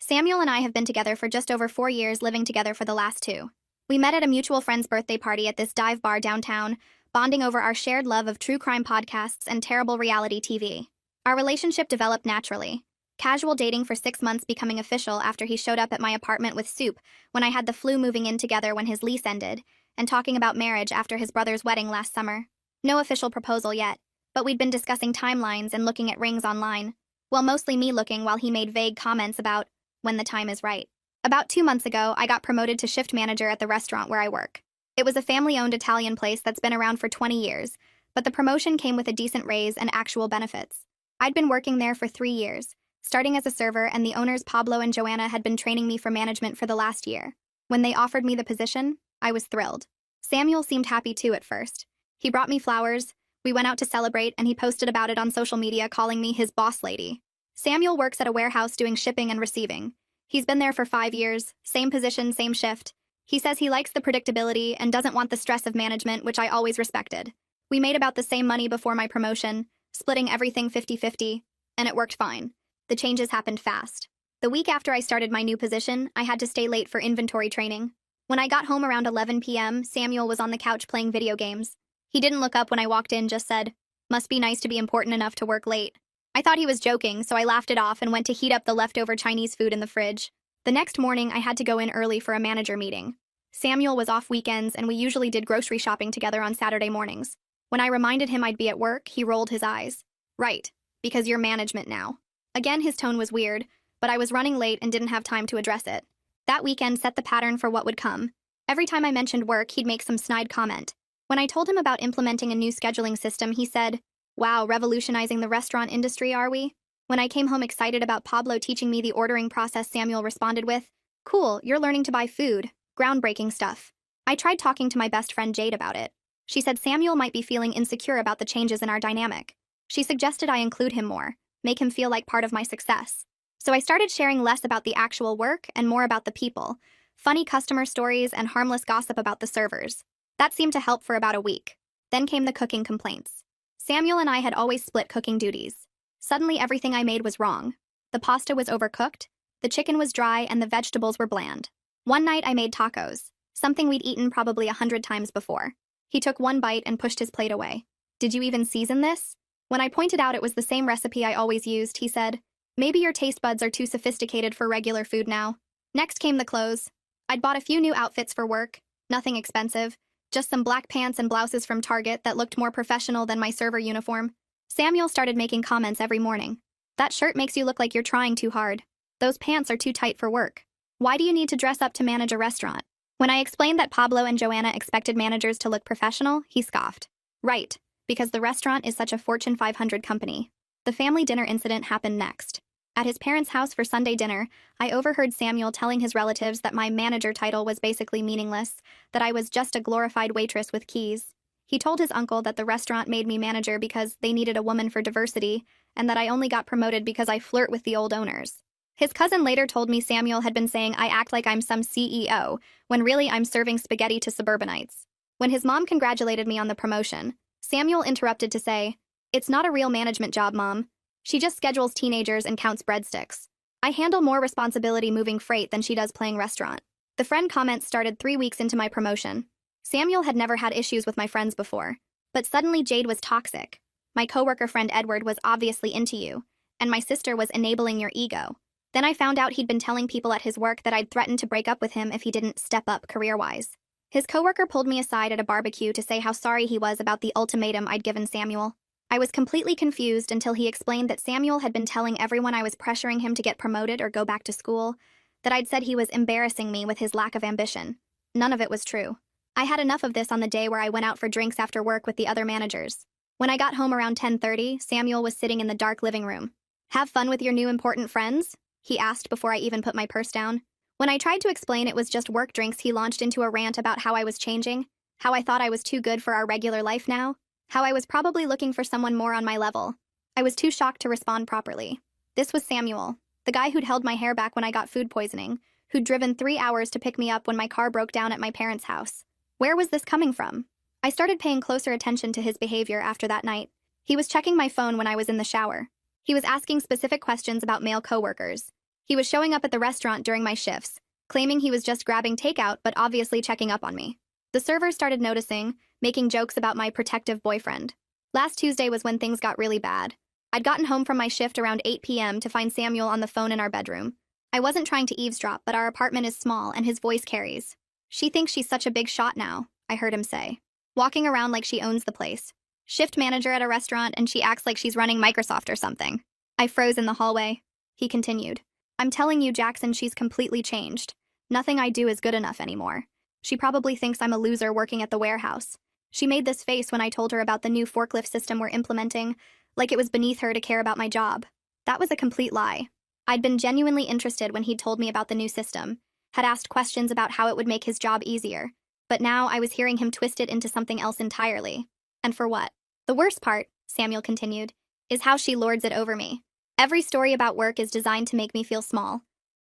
Samuel and I have been together for just over 4 years, living together for the last two. We met at a mutual friend's birthday party at this dive bar downtown, bonding over our shared love of true crime podcasts and terrible reality TV. Our relationship developed naturally. Casual dating for 6 months becoming official after he showed up at my apartment with soup when I had the flu, moving in together when his lease ended, and talking about marriage after his brother's wedding last summer. No official proposal yet, but we'd been discussing timelines and looking at rings online. Well, mostly me looking while he made vague comments about when the time is right. About 2 months ago, I got promoted to shift manager at the restaurant where I work. It was a family-owned Italian place that's been around for 20 years, but the promotion came with a decent raise and actual benefits. I'd been working there for 3 years, starting as a server, and the owners Pablo and Joanna had been training me for management for the last year. When they offered me the position, I was thrilled. Samuel seemed happy too at first. He brought me flowers, we went out to celebrate, and he posted about it on social media, calling me his boss lady. Samuel works at a warehouse doing shipping and receiving. He's been there for 5 years, same position, same shift. He says he likes the predictability and doesn't want the stress of management, which I always respected. We made about the same money before my promotion, splitting everything 50-50, and it worked fine. The changes happened fast. The week after I started my new position, I had to stay late for inventory training. When I got home around 11 p.m., Samuel was on the couch playing video games. He didn't look up when I walked in, just said, "Must be nice to be important enough to work late." I thought he was joking, so I laughed it off and went to heat up the leftover Chinese food in the fridge. The next morning, I had to go in early for a manager meeting. Samuel was off weekends, and we usually did grocery shopping together on Saturday mornings. When I reminded him I'd be at work, he rolled his eyes. "Right, because you're management now." Again, his tone was weird, but I was running late and didn't have time to address it. That weekend set the pattern for what would come. Every time I mentioned work, he'd make some snide comment. When I told him about implementing a new scheduling system, he said, "Wow, revolutionizing the restaurant industry, are we?" When I came home excited about Pablo teaching me the ordering process, Samuel responded with, "Cool, you're learning to buy food. Groundbreaking stuff." I tried talking to my best friend Jade about it. She said Samuel might be feeling insecure about the changes in our dynamic. She suggested I include him more, make him feel like part of my success. So I started sharing less about the actual work and more about the people, funny customer stories, and harmless gossip about the servers. That seemed to help for about a week. Then came the cooking complaints. Samuel and I had always split cooking duties. Suddenly everything I made was wrong. The pasta was overcooked, the chicken was dry, and the vegetables were bland. One night I made tacos, something we'd eaten probably 100 times before. He took one bite and pushed his plate away. "Did you even season this?" When I pointed out it was the same recipe I always used, he said, "Maybe your taste buds are too sophisticated for regular food now." Next came the clothes. I'd bought a few new outfits for work, nothing expensive, just some black pants and blouses from Target that looked more professional than my server uniform. Samuel started making comments every morning. "That shirt makes you look like you're trying too hard. Those pants are too tight for work. Why do you need to dress up to manage a restaurant?" When I explained that Pablo and Joanna expected managers to look professional, he scoffed. "Right, because the restaurant is such a Fortune 500 company." The family dinner incident happened next. At his parents' house for Sunday dinner, I overheard Samuel telling his relatives that my manager title was basically meaningless, that I was just a glorified waitress with keys. He told his uncle that the restaurant made me manager because they needed a woman for diversity, and that I only got promoted because I flirt with the old owners. His cousin later told me Samuel had been saying I act like I'm some CEO, when really I'm serving spaghetti to suburbanites. When his mom congratulated me on the promotion, Samuel interrupted to say, "It's not a real management job, Mom. She just schedules teenagers and counts breadsticks. I handle more responsibility moving freight than she does playing restaurant." The friend comments started 3 weeks into my promotion. Samuel had never had issues with my friends before, but suddenly Jade was toxic. My coworker friend Edward was obviously into you, and my sister was enabling your ego. Then I found out he'd been telling people at his work that I'd threatened to break up with him if he didn't step up career-wise. His coworker pulled me aside at a barbecue to say how sorry he was about the ultimatum I'd given Samuel. I was completely confused until he explained that Samuel had been telling everyone I was pressuring him to get promoted or go back to school, that I'd said he was embarrassing me with his lack of ambition. None of it was true. I had enough of this on the day where I went out for drinks after work with the other managers. When I got home around 10:30, Samuel was sitting in the dark living room. "Have fun with your new important friends?" he asked before I even put my purse down. When I tried to explain it was just work drinks, he launched into a rant about how I was changing, how I thought I was too good for our regular life now, how I was probably looking for someone more on my level. I was too shocked to respond properly. This was Samuel, the guy who'd held my hair back when I got food poisoning, who'd driven 3 hours to pick me up when my car broke down at my parents' house. Where was this coming from? I started paying closer attention to his behavior after that night. He was checking my phone when I was in the shower. He was asking specific questions about male coworkers. He was showing up at the restaurant during my shifts, claiming he was just grabbing takeout but obviously checking up on me. The server started noticing, making jokes about my protective boyfriend. Last Tuesday was when things got really bad. I'd gotten home from my shift around 8 p.m. to find Samuel on the phone in our bedroom. I wasn't trying to eavesdrop, but our apartment is small and his voice carries. "She thinks she's such a big shot now," I heard him say, walking around like she owns the place. Shift manager at a restaurant and she acts like she's running Microsoft or something. I froze in the hallway. He continued, "I'm telling you, Jackson, she's completely changed. Nothing I do is good enough anymore. She probably thinks I'm a loser working at the warehouse. She made this face when I told her about the new forklift system we're implementing, like it was beneath her to care about my job. That was a complete lie. I'd been genuinely interested when he'd told me about the new system, had asked questions about how it would make his job easier, but now I was hearing him twist it into something else entirely. And for what? The worst part," Samuel continued, "is how she lords it over me. Every story about work is designed to make me feel small.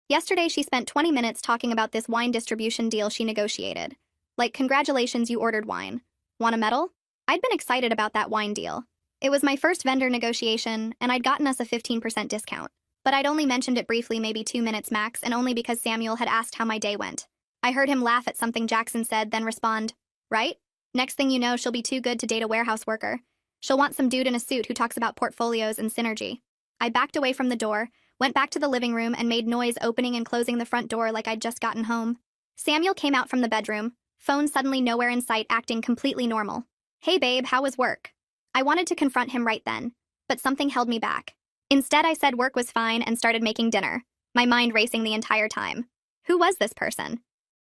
Yesterday she spent 20 minutes talking about this wine distribution deal she negotiated. Like, congratulations, you ordered wine. Want a medal?" I'd been excited about that wine deal. It was my first vendor negotiation, and I'd gotten us a 15% discount. But I'd only mentioned it briefly, maybe 2 minutes max, and only because Samuel had asked how my day went. I heard him laugh at something Jackson said, then respond, "Right? Next thing you know, she'll be too good to date a warehouse worker. She'll want some dude in a suit who talks about portfolios and synergy." I backed away from the door, went back to the living room, and made noise opening and closing the front door like I'd just gotten home. Samuel came out from the bedroom, phone suddenly nowhere in sight, acting completely normal. "Hey babe, how was work?" I wanted to confront him right then, but something held me back. Instead, I said work was fine and started making dinner, my mind racing the entire time. Who was this person?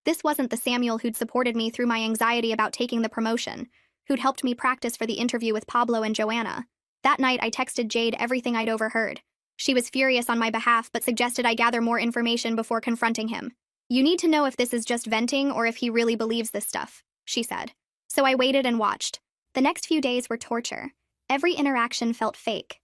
This wasn't the Samuel who'd supported me through my anxiety about taking the promotion, who'd helped me practice for the interview with Pablo and Joanna. That night, I texted Jade everything I'd overheard. She was furious on my behalf, but suggested I gather more information before confronting him. "You need to know if this is just venting or if he really believes this stuff," she said. So I waited and watched. The next few days were torture. Every interaction felt fake.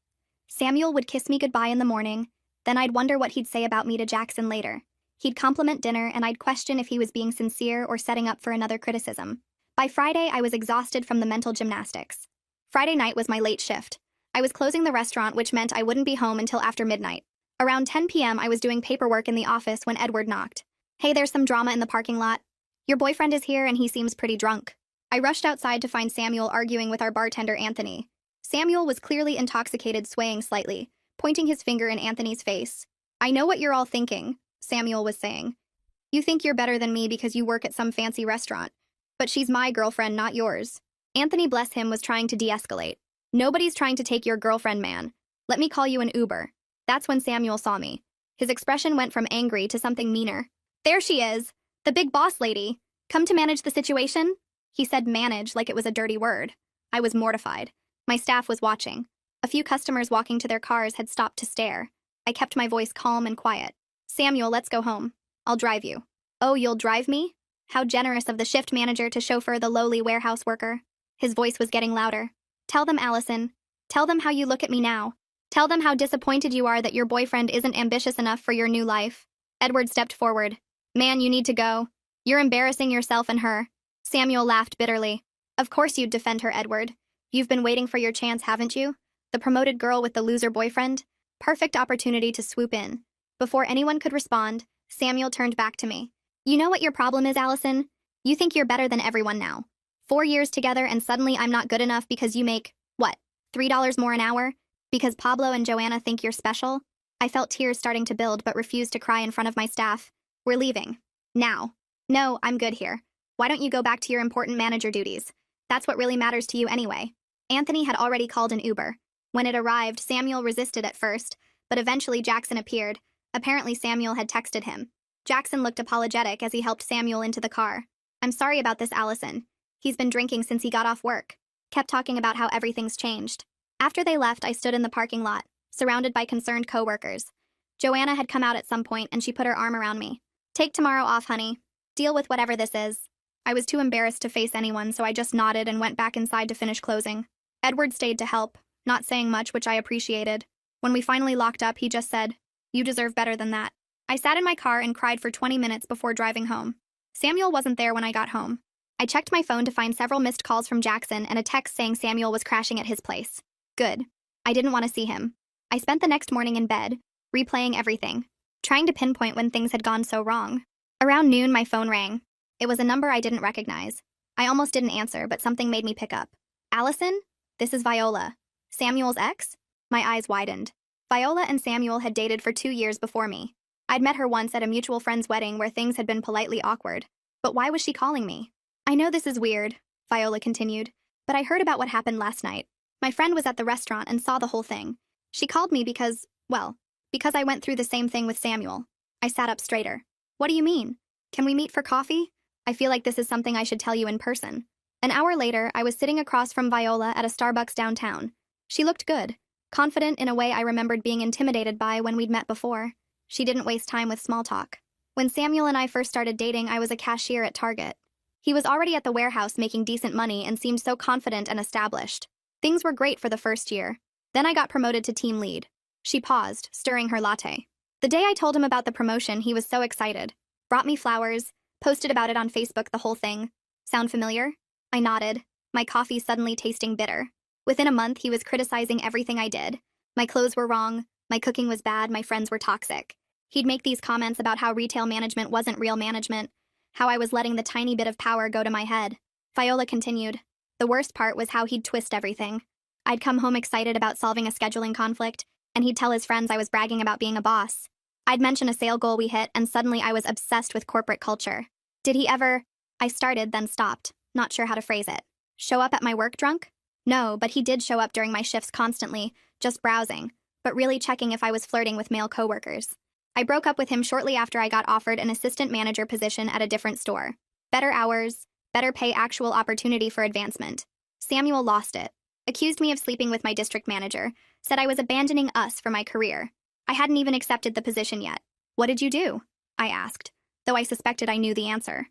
Samuel would kiss me goodbye in the morning, then I'd wonder what he'd say about me to Jackson later. He'd compliment dinner, and I'd question if he was being sincere or setting up for another criticism. By Friday, I was exhausted from the mental gymnastics. Friday night was my late shift. I was closing the restaurant, which meant I wouldn't be home until after midnight. Around 10 p.m., I was doing paperwork in the office when Edward knocked. "Hey, there's some drama in the parking lot. Your boyfriend is here and he seems pretty drunk." I rushed outside to find Samuel arguing with our bartender, Anthony. Samuel was clearly intoxicated, swaying slightly, pointing his finger in Anthony's face. "I know what you're all thinking," Samuel was saying. "You think you're better than me because you work at some fancy restaurant. But she's my girlfriend, not yours." Anthony, bless him, was trying to de-escalate. "Nobody's trying to take your girlfriend, man. Let me call you an Uber." That's when Samuel saw me. His expression went from angry to something meaner. "There she is, the big boss lady. Come to manage the situation?" He said manage like it was a dirty word. I was mortified. My staff was watching. A few customers walking to their cars had stopped to stare. I kept my voice calm and quiet. "Samuel, let's go home. I'll drive you." "Oh, you'll drive me?" How generous of the shift manager to chauffeur the lowly warehouse worker. His voice was getting louder. "Tell them, Allison. Tell them how you look at me now. Tell them how disappointed you are that your boyfriend isn't ambitious enough for your new life." Edward stepped forward. "Man, you need to go. You're embarrassing yourself and her." Samuel laughed bitterly. "Of course you'd defend her, Edward. You've been waiting for your chance, haven't you? The promoted girl with the loser boyfriend? Perfect opportunity to swoop in." Before anyone could respond, Samuel turned back to me. "You know what your problem is, Allison? You think you're better than everyone now. 4 years together and suddenly I'm not good enough because you make, what, $3 more an hour? Because Pablo and Joanna think you're special?" I felt tears starting to build but refused to cry in front of my staff. "We're leaving. Now." "No, I'm good here. Why don't you go back to your important manager duties? That's what really matters to you anyway." Anthony had already called an Uber. When it arrived, Samuel resisted at first, but eventually Jackson appeared. Apparently Samuel had texted him. Jackson looked apologetic as he helped Samuel into the car. "I'm sorry about this, Allison. He's been drinking since he got off work." Kept talking about how everything's changed. After they left, I stood in the parking lot, surrounded by concerned coworkers. Joanna had come out at some point and she put her arm around me. "Take tomorrow off, honey. Deal with whatever this is." I was too embarrassed to face anyone, so I just nodded and went back inside to finish closing. Edward stayed to help, not saying much, which I appreciated. When we finally locked up, he just said, "You deserve better than that." I sat in my car and cried for 20 minutes before driving home. Samuel wasn't there when I got home. I checked my phone to find several missed calls from Jackson and a text saying Samuel was crashing at his place. Good. I didn't want to see him. I spent the next morning in bed, replaying everything. trying to pinpoint when things had gone so wrong. Around noon, my phone rang. It was a number I didn't recognize. I almost didn't answer, but something made me pick up. Allison? This is Viola. Samuel's ex? My eyes widened. Viola and Samuel had dated for 2 years before me. I'd met her once at a mutual friend's wedding where things had been politely awkward. But why was she calling me? I know this is weird, Viola continued, but I heard about what happened last night. My friend was at the restaurant and saw the whole thing. She called me because I went through the same thing with Samuel. I sat up straighter. What do you mean? Can we meet for coffee? I feel like this is something I should tell you in person. An hour later, I was sitting across from Viola at a Starbucks downtown. She looked good, confident in a way I remembered being intimidated by when we'd met before. She didn't waste time with small talk. When Samuel and I first started dating, I was a cashier at Target. He was already at the warehouse making decent money and seemed so confident and established. Things were great for the first year. Then I got promoted to team lead. She paused, stirring her latte. The day I told him about the promotion, he was so excited. Brought me flowers, posted about it on Facebook, the whole thing. Sound familiar? I nodded, my coffee suddenly tasting bitter. Within a month, he was criticizing everything I did. My clothes were wrong, my cooking was bad, my friends were toxic. He'd make these comments about how retail management wasn't real management, how I was letting the tiny bit of power go to my head. Viola continued. The worst part was how he'd twist everything. I'd come home excited about solving a scheduling conflict, and he'd tell his friends I was bragging about being a boss. I'd mention a sale goal we hit, and suddenly I was obsessed with corporate culture. Did he ever? I started, then stopped, not sure how to phrase it. Show up at my work drunk? No, but he did show up during my shifts constantly, just browsing, but really checking if I was flirting with male coworkers. I broke up with him shortly after I got offered an assistant manager position at a different store. Better hours, better pay, actual opportunity for advancement. Samuel lost it. Accused me of sleeping with my district manager, said I was abandoning us for my career. I hadn't even accepted the position yet. What did you do? I asked, though I suspected I knew the answer.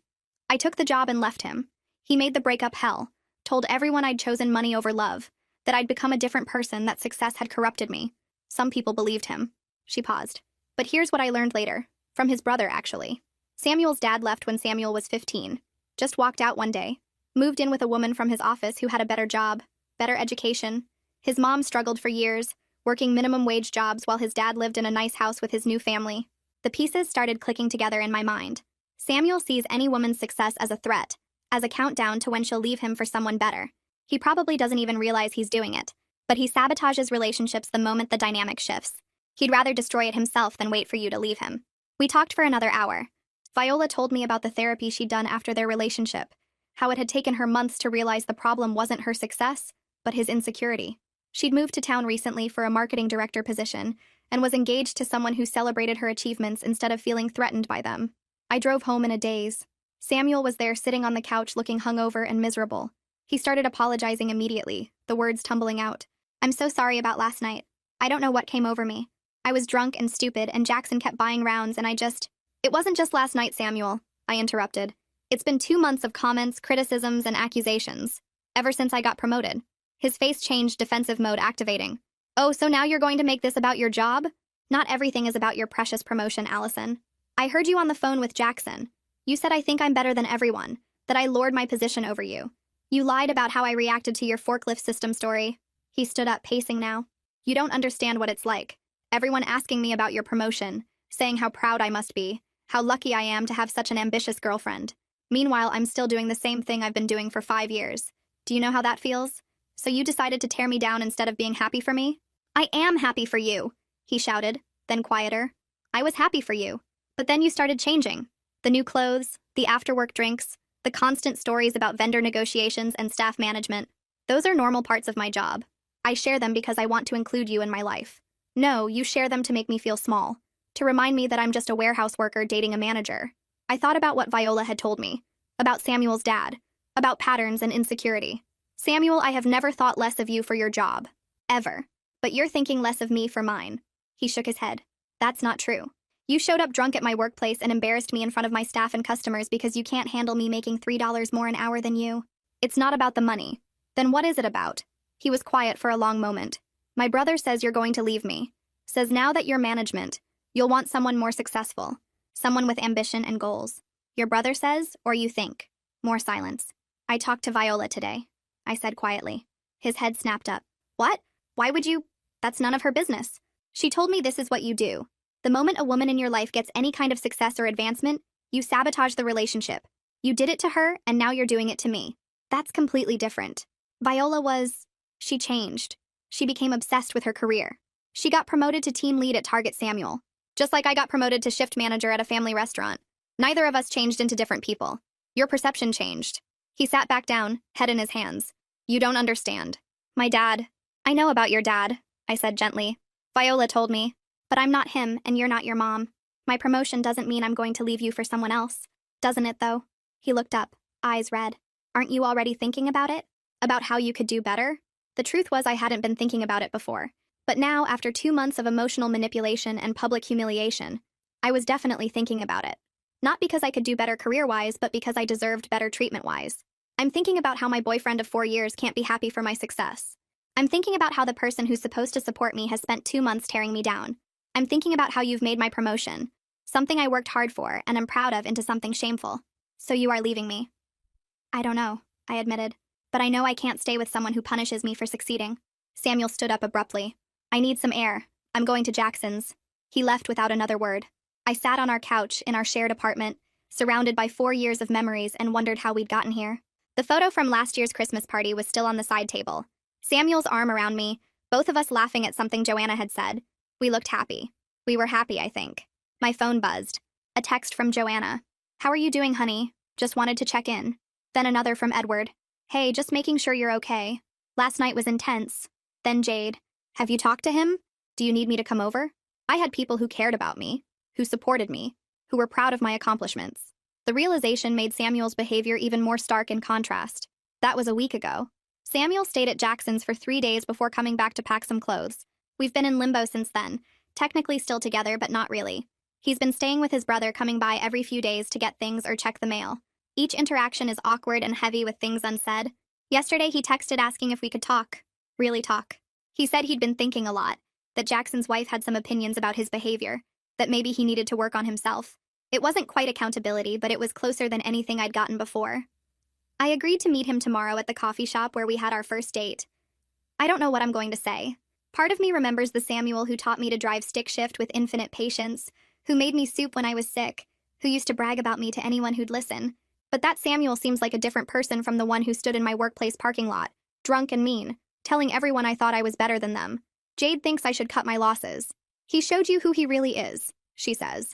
I took the job and left him. He made the breakup hell, told everyone I'd chosen money over love, that I'd become a different person, that success had corrupted me. Some people believed him. She paused. But here's what I learned later. From his brother, actually. Samuel's dad left when Samuel was 15. Just walked out one day. Moved in with a woman from his office who had a better job, better education. His mom struggled for years, working minimum wage jobs while his dad lived in a nice house with his new family. The pieces started clicking together in my mind. Samuel sees any woman's success as a threat, as a countdown to when she'll leave him for someone better. He probably doesn't even realize he's doing it, but he sabotages relationships the moment the dynamic shifts. He'd rather destroy it himself than wait for you to leave him. We talked for another hour. Viola told me about the therapy she'd done after their relationship, how it had taken her months to realize the problem wasn't her success, but his insecurity. She'd moved to town recently for a marketing director position and was engaged to someone who celebrated her achievements instead of feeling threatened by them. I drove home in a daze. Samuel was there sitting on the couch looking hungover and miserable. He started apologizing immediately, the words tumbling out. I'm so sorry about last night. I don't know what came over me. I was drunk and stupid, and Jackson kept buying rounds, and It wasn't just last night, Samuel, I interrupted. It's been 2 months of comments, criticisms, and accusations. Ever since I got promoted. His face changed, defensive mode activating. Oh, so now you're going to make this about your job? Not everything is about your precious promotion, Allison. I heard you on the phone with Jackson. You said I think I'm better than everyone, that I lord my position over you. You lied about how I reacted to your forklift system story. He stood up, pacing now. You don't understand what it's like. Everyone asking me about your promotion, saying how proud I must be, how lucky I am to have such an ambitious girlfriend. Meanwhile, I'm still doing the same thing I've been doing for 5 years. Do you know how that feels? So you decided to tear me down instead of being happy for me? I am happy for you, he shouted, then quieter. I was happy for you. But then you started changing. The new clothes, the after-work drinks, the constant stories about vendor negotiations and staff management. Those are normal parts of my job. I share them because I want to include you in my life. No, you share them to make me feel small, to remind me that I'm just a warehouse worker dating a manager. I thought about what Viola had told me, about Samuel's dad, about patterns and insecurity. Samuel, I have never thought less of you for your job. Ever. But you're thinking less of me for mine. He shook his head. That's not true. You showed up drunk at my workplace and embarrassed me in front of my staff and customers because you can't handle me making $3 more an hour than you. It's not about the money. Then what is it about? He was quiet for a long moment. My brother says you're going to leave me. Says now that you're management, you'll want someone more successful. Someone with ambition and goals. Your brother says, or you think? More silence. I talked to Viola today, I said quietly. His head snapped up. What? Why would you? That's none of her business. She told me this is what you do. The moment a woman in your life gets any kind of success or advancement, you sabotage the relationship. You did it to her, and now you're doing it to me. That's completely different. She changed. She became obsessed with her career. She got promoted to team lead at Target Samuel. Just like I got promoted to shift manager at a family restaurant. Neither of us changed into different people. Your perception changed. He sat back down, head in his hands. You don't understand. My dad. I know about your dad, I said gently. Viola told me. But I'm not him, and you're not your mom. My promotion doesn't mean I'm going to leave you for someone else. Doesn't it, though? He looked up, eyes red. Aren't you already thinking about it? About how you could do better? The truth was I hadn't been thinking about it before. But now, after 2 months of emotional manipulation and public humiliation, I was definitely thinking about it. Not because I could do better career-wise, but because I deserved better treatment-wise. I'm thinking about how my boyfriend of 4 years can't be happy for my success. I'm thinking about how the person who's supposed to support me has spent 2 months tearing me down. I'm thinking about how you've made my promotion, something I worked hard for and am proud of, into something shameful. So you are leaving me. I don't know, I admitted. But I know I can't stay with someone who punishes me for succeeding. Samuel stood up abruptly. I need some air. I'm going to Jackson's. He left without another word. I sat on our couch in our shared apartment, surrounded by 4 years of memories, and wondered how we'd gotten here. The photo from last year's Christmas party was still on the side table. Samuel's arm around me, both of us laughing at something Joanna had said. We looked happy. We were happy, I think. My phone buzzed. A text from Joanna. How are you doing, honey? Just wanted to check in. Then another from Edward. Hey, just making sure you're okay. Last night was intense. Then Jade. Have you talked to him? Do you need me to come over? I had people who cared about me, who supported me, who were proud of my accomplishments. The realization made Samuel's behavior even more stark in contrast. That was a week ago. Samuel stayed at Jackson's for 3 days before coming back to pack some clothes. We've been in limbo since then, technically still together, but not really. He's been staying with his brother, coming by every few days to get things or check the mail. Each interaction is awkward and heavy with things unsaid. Yesterday he texted asking if we could talk. Really talk. He said he'd been thinking a lot, that Jackson's wife had some opinions about his behavior, that maybe he needed to work on himself. It wasn't quite accountability, but it was closer than anything I'd gotten before. I agreed to meet him tomorrow at the coffee shop where we had our first date. I don't know what I'm going to say. Part of me remembers the Samuel who taught me to drive stick shift with infinite patience, who made me soup when I was sick, who used to brag about me to anyone who'd listen. But that Samuel seems like a different person from the one who stood in my workplace parking lot, drunk and mean, telling everyone I thought I was better than them. Jade thinks I should cut my losses. He showed you who he really is, she says.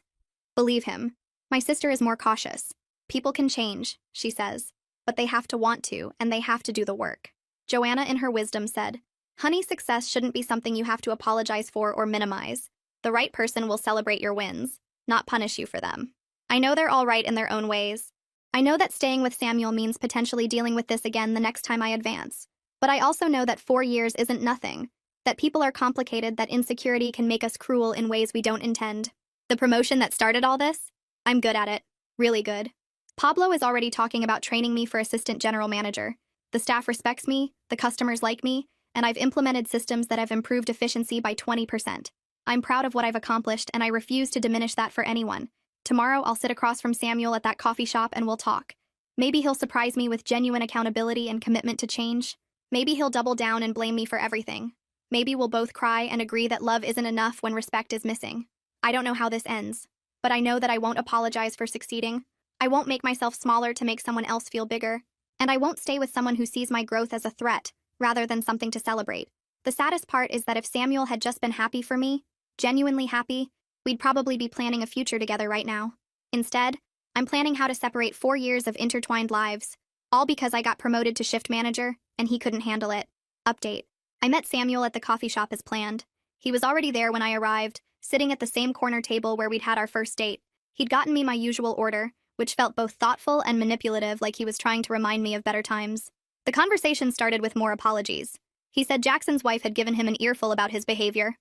Believe him. My sister is more cautious. People can change, she says, but they have to want to, and they have to do the work. Joanna, in her wisdom, said, Honey, success shouldn't be something you have to apologize for or minimize. The right person will celebrate your wins, not punish you for them. I know they're all right in their own ways. I know that staying with Samuel means potentially dealing with this again the next time I advance. But I also know that 4 years isn't nothing, that people are complicated, that insecurity can make us cruel in ways we don't intend. The promotion that started all this? I'm good at it. Really good. Pablo is already talking about training me for assistant general manager. The staff respects me, the customers like me, and I've implemented systems that have improved efficiency by 20%. I'm proud of what I've accomplished, and I refuse to diminish that for anyone. Tomorrow, I'll sit across from Samuel at that coffee shop and we'll talk. Maybe he'll surprise me with genuine accountability and commitment to change. Maybe he'll double down and blame me for everything. Maybe we'll both cry and agree that love isn't enough when respect is missing. I don't know how this ends, but I know that I won't apologize for succeeding. I won't make myself smaller to make someone else feel bigger. And I won't stay with someone who sees my growth as a threat, rather than something to celebrate. The saddest part is that if Samuel had just been happy for me, genuinely happy, we'd probably be planning a future together right now. Instead, I'm planning how to separate 4 years of intertwined lives, all because I got promoted to shift manager, and he couldn't handle it. Update. I met Samuel at the coffee shop as planned. He was already there when I arrived, sitting at the same corner table where we'd had our first date. He'd gotten me my usual order, which felt both thoughtful and manipulative, like he was trying to remind me of better times. The conversation started with more apologies. He said Jackson's wife had given him an earful about his behavior.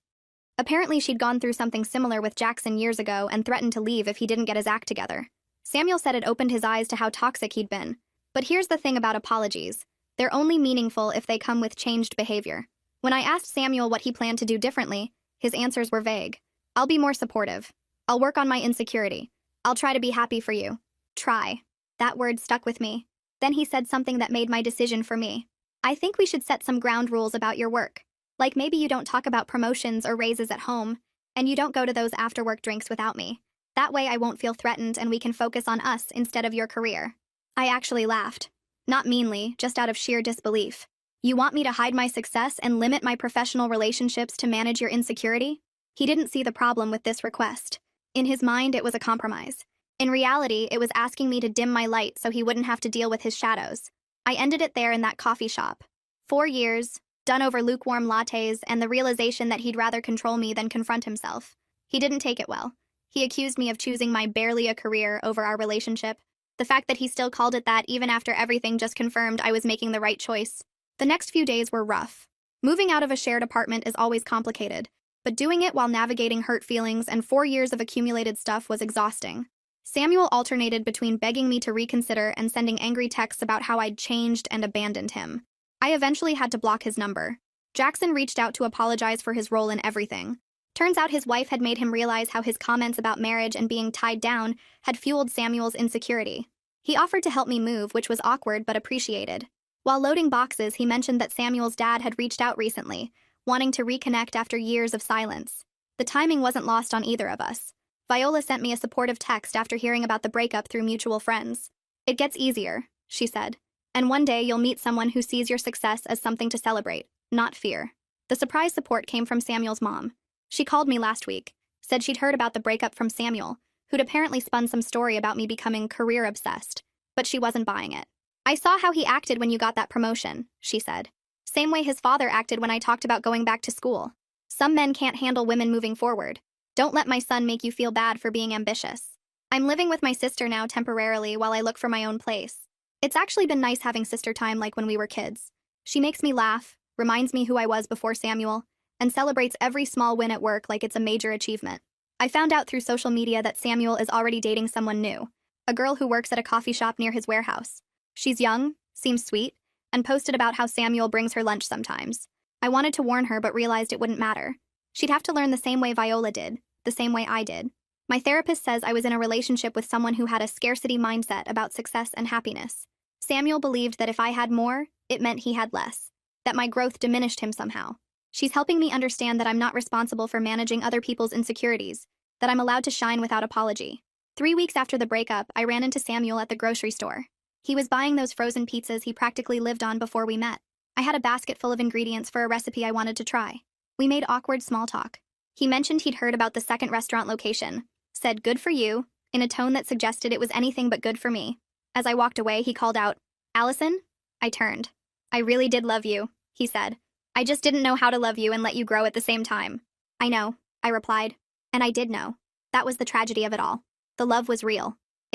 Apparently she'd gone through something similar with Jackson years ago and threatened to leave if he didn't get his act together. Samuel said it opened his eyes to how toxic he'd been. But here's the thing about apologies. They're only meaningful if they come with changed behavior. When I asked Samuel what he planned to do differently, his answers were vague. I'll be more supportive. I'll work on my insecurity. I'll try to be happy for you. Try. That word stuck with me. Then he said something that made my decision for me. I think we should set some ground rules about your work. Like maybe you don't talk about promotions or raises at home. And you don't go to those after-work drinks without me. That way I won't feel threatened and we can focus on us instead of your career. I actually laughed. Not meanly, just out of sheer disbelief. You want me to hide my success and limit my professional relationships to manage your insecurity? He didn't see the problem with this request. In his mind, it was a compromise. In reality, it was asking me to dim my light so he wouldn't have to deal with his shadows. I ended it there in that coffee shop. 4 years, done over lukewarm lattes and the realization that he'd rather control me than confront himself. He didn't take it well. He accused me of choosing my barely a career over our relationship. The fact that he still called it that even after everything just confirmed I was making the right choice. The next few days were rough. Moving out of a shared apartment is always complicated, but doing it while navigating hurt feelings and 4 years of accumulated stuff was exhausting. Samuel alternated between begging me to reconsider and sending angry texts about how I'd changed and abandoned him. I eventually had to block his number. Jackson reached out to apologize for his role in everything. Turns out his wife had made him realize how his comments about marriage and being tied down had fueled Samuel's insecurity. He offered to help me move, which was awkward but appreciated. While loading boxes, he mentioned that Samuel's dad had reached out recently, wanting to reconnect after years of silence. The timing wasn't lost on either of us. Viola sent me a supportive text after hearing about the breakup through mutual friends. "It gets easier," she said. "And one day you'll meet someone who sees your success as something to celebrate, not fear." The surprise support came from Samuel's mom. She called me last week, said she'd heard about the breakup from Samuel, who'd apparently spun some story about me becoming career-obsessed, but she wasn't buying it. "I saw how he acted when you got that promotion," she said. "Same way his father acted when I talked about going back to school. Some men can't handle women moving forward. Don't let my son make you feel bad for being ambitious. I'm living with my sister now temporarily while I look for my own place. It's actually been nice having sister time like when we were kids. She makes me laugh, reminds me who I was before Samuel, and celebrates every small win at work like it's a major achievement. I found out through social media that Samuel is already dating someone new, a girl who works at a coffee shop near his warehouse. She's young, seems sweet, and posted about how Samuel brings her lunch sometimes. I wanted to warn her but realized it wouldn't matter. She'd have to learn the same way Viola did, the same way I did. My therapist says I was in a relationship with someone who had a scarcity mindset about success and happiness. Samuel believed that if I had more, it meant he had less, that my growth diminished him somehow. She's helping me understand that I'm not responsible for managing other people's insecurities, that I'm allowed to shine without apology. 3 weeks after the breakup, I ran into Samuel at the grocery store. He was buying those frozen pizzas he practically lived on before we met. I had a basket full of ingredients for a recipe I wanted to try. We made awkward small talk. He mentioned he'd heard about the second restaurant location, said "good for you," in a tone that suggested it was anything but good for me. As I walked away, he called out, "Allison?" I turned. "I really did love you," he said. "I just didn't know how to love you and let you grow at the same time." "I know," I replied. And I did know. That was the tragedy of it all. The love was real.